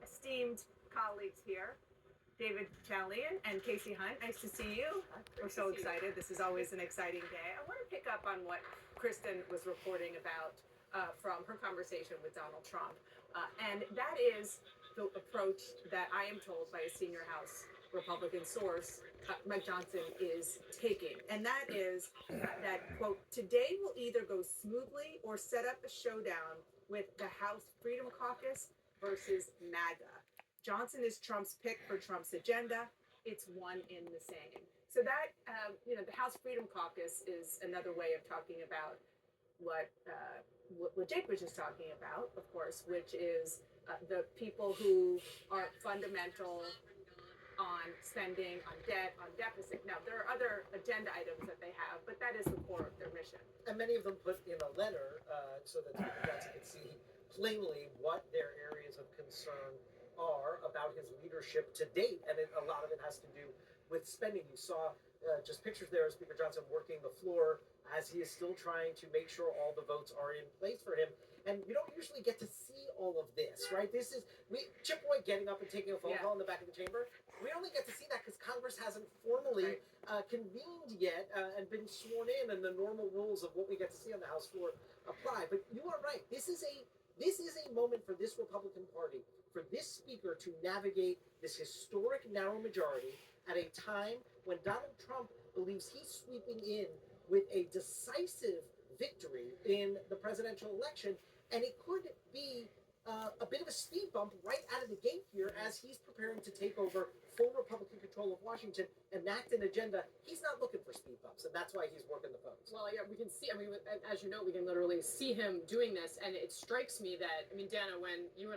esteemed colleagues here, David Chalian and Casey Hunt. Nice to see you. We're so excited. This is always an exciting day. I want to pick up on what Kristen was reporting about from her conversation with Donald Trump. And that is the approach that I am told by a senior House Republican source, Mike Johnson, is taking. And that is that, quote, today will either go smoothly or set up a showdown with the House Freedom Caucus versus MAGA. Johnson is Trump's pick for Trump's agenda. It's one in the same. So that, the House Freedom Caucus is another way of talking about what Jake was just talking about, of course, which is the people who are fundamental on spending, on debt, on deficit. Now, there are other agenda items that they have, but that is the core of their mission. And many of them put in a letter so that Speaker Johnson could see plainly what their areas of concern are about his leadership to date. And a lot of it has to do with spending. You saw just pictures there of Speaker Johnson working the floor as he is still trying to make sure all the votes are in place for him. And we don't usually get to see all of this, right? This is Chip Roy getting up and taking a phone call in the back of the chamber. We only get to see that because Congress hasn't formally convened yet and been sworn in, and the normal rules of what we get to see on the House floor apply. But you are right. This is a moment for this Republican Party, for this speaker to navigate this historic narrow majority at a time when Donald Trump believes he's sweeping in with a decisive victory in the presidential election. And it could be a bit of a speed bump right out of the gate here as he's preparing to take over full Republican control of Washington, enact an agenda. He's not looking for speed bumps, and that's why he's working the phones. Well, yeah, we can see, as you know, we can literally see him doing this, and it strikes me that, Dana, when you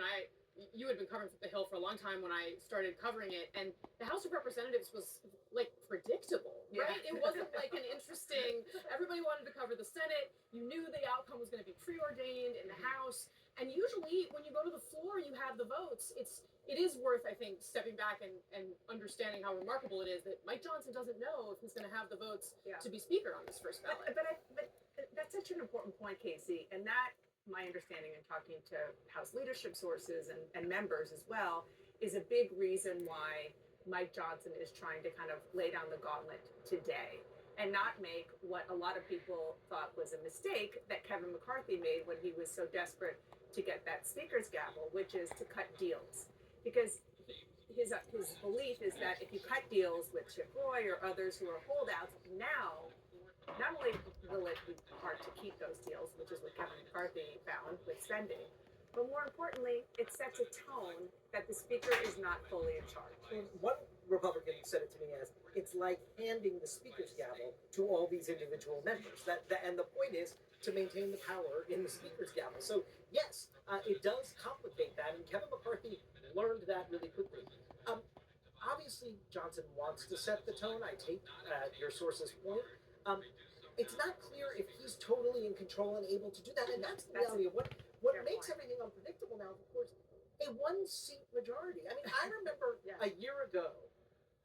had been covering the Hill for a long time when I started covering it, and the House of Representatives was like predictable, right? It wasn't like an interesting, everybody wanted to cover the Senate. You knew the outcome was going to be preordained in the House. And usually when you go to the floor, you have the votes. It is worth, I think, stepping back and understanding how remarkable it is that Mike Johnson doesn't know if he's going to have the votes to be speaker on this first ballot. But that's such an important point, Casey, and that, my understanding in talking to House leadership sources and members as well, is a big reason why Mike Johnson is trying to kind of lay down the gauntlet today and not make what a lot of people thought was a mistake that Kevin McCarthy made when he was so desperate to get that speaker's gavel, which is to cut deals. Because his belief is that if you cut deals with Chip Roy or others who are holdouts, now not only will it be hard to keep those deals, which is what Kevin McCarthy found with spending, but more importantly, it sets a tone that the speaker is not fully in charge. One Republican said it to me as, it's like handing the speaker's gavel to all these individual members. And the point is to maintain the power in the speaker's gavel. So yes, it does complicate that, and Kevin McCarthy learned that really quickly. Obviously, Johnson wants to set the tone. I take your source's point. It's not clear if he's totally in control and able to do that, and that's the reality of what makes everything unpredictable now. Of course, a one-seat majority. I remember a year ago,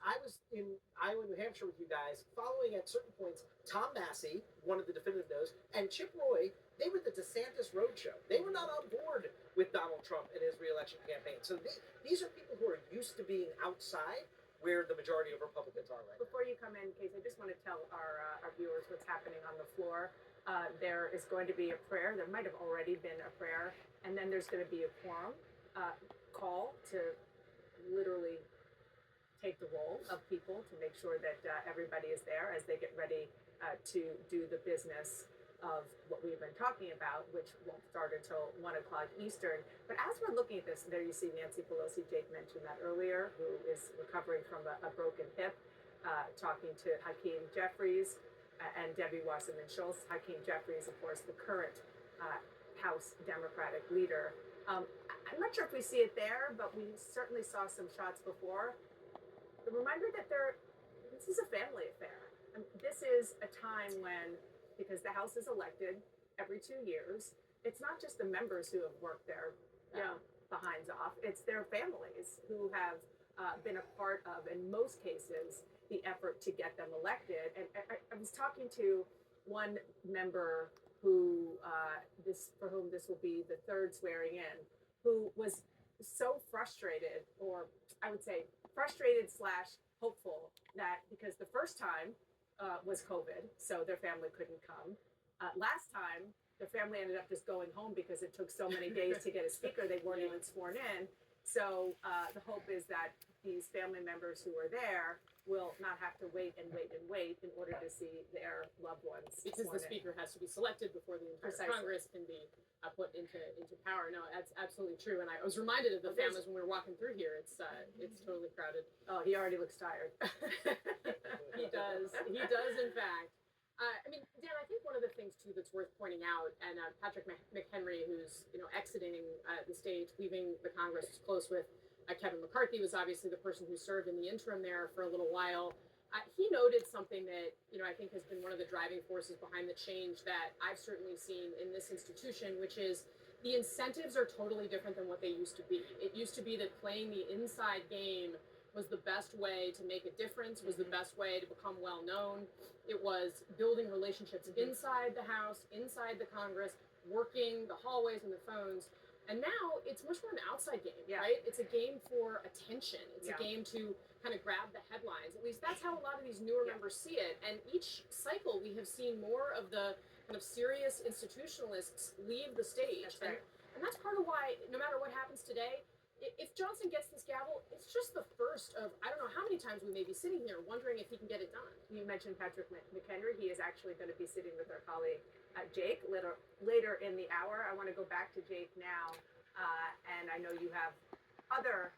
I was in Iowa, New Hampshire with you guys, following at certain points Tom Massey, one of the definitive no's, and Chip Roy. They were the DeSantis roadshow. They were not on board with Donald Trump and his reelection campaign. So these are people who are used to being outside where the majority of Republicans are right now. Before you come in, Casey, I just want to tell our viewers what's happening on the floor. There is going to be a prayer. There might have already been a prayer. And then there's going to be a quorum call to literally take the roll of people to make sure that everybody is there as they get ready to do the business of what we've been talking about, which won't start until 1 o'clock Eastern. But as we're looking at this, there you see Nancy Pelosi. Jake mentioned that earlier, who is recovering from a broken hip, talking to Hakeem Jeffries and Debbie Wasserman Schultz. Hakeem Jeffries, of course, the current House Democratic leader. I'm not sure if we see it there, but we certainly saw some shots before. The reminder that this is a family affair. This is a time when, because the House is elected every 2 years, it's not just the members who have worked their behinds off, it's their families who have been a part of, in most cases, the effort to get them elected. And I was talking to one member who, for whom this will be the third swearing in, who was so frustrated, or I would say frustrated slash hopeful, that because the first time was COVID, so their family couldn't come. Last time, the family ended up just going home because it took so many days to get a speaker, they weren't even sworn in. So the hope is that these family members who are there will not have to wait and wait and wait in order to see their loved ones Because sworn the speaker has to be selected before the entire Precisely. Congress can be put into power. No, that's absolutely true. And I was reminded of the Okay. families when we were walking through here. It's totally crowded. in. Oh, he already looks tired. He does. He does, in fact. I mean, Dan, I think one of the things too that's worth pointing out, and Patrick McHenry, who's exiting the stage, leaving the Congress, is close with Kevin McCarthy, was obviously the person who served in the interim there for a little while. He noted something that I think has been one of the driving forces behind the change that I've certainly seen in this institution, which is the incentives are totally different than what they used to be. It used to be that playing the inside game was the best way to make a difference, was the best way to become well known. It was building relationships inside the House, inside the Congress, working the hallways and the phones. And now it's much more an outside game, Yeah. right? It's a game for attention. It's Yeah. a game to kind of grab the headlines. At least that's how a lot of these newer Yeah. members see it. And each cycle, we have seen more of the kind of serious institutionalists leave the stage. That's right. And that's part of why, no matter what happens today, if Johnson gets this gavel, it's just the first of I don't know how many times we may be sitting here wondering if he can get it done. You mentioned Patrick McHenry. He is actually going to be sitting with our colleague Jake later in the hour. I want to go back to Jake now, and I know you have other